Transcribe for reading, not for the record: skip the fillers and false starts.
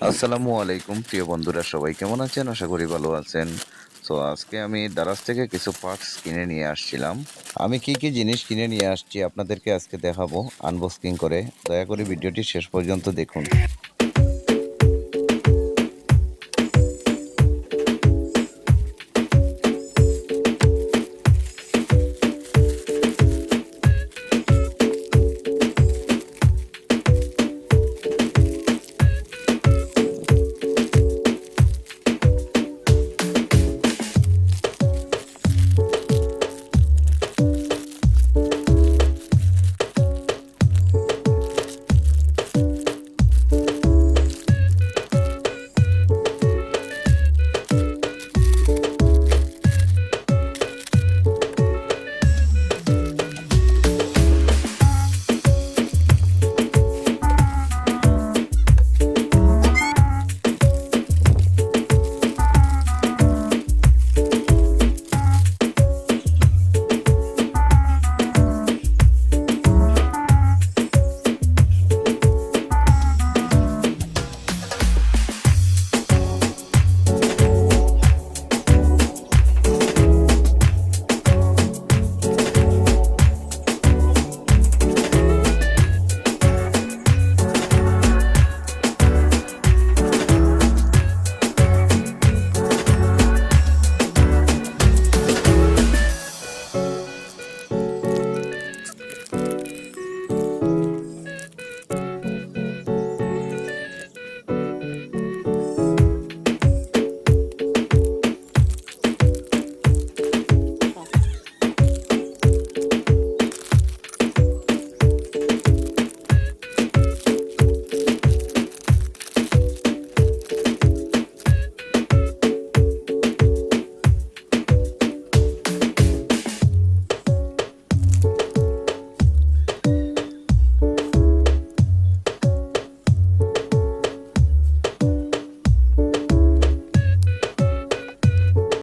আসসালামু আলাইকুম প্রিয় বন্ধুরা, সবাই কেমন আছেন? আশা করি ভালো আছেন। সো আজকে আমি দারাজ থেকে কিছু পার্টস কিনে নিয়ে আসছিলাম। আমি কি কি জিনিস কিনে নিয়ে আসছি আপনাদেরকে আজকে দেখাবো আনবক্সিং করে। দয়া করে ভিডিওটি শেষ পর্যন্ত দেখুন।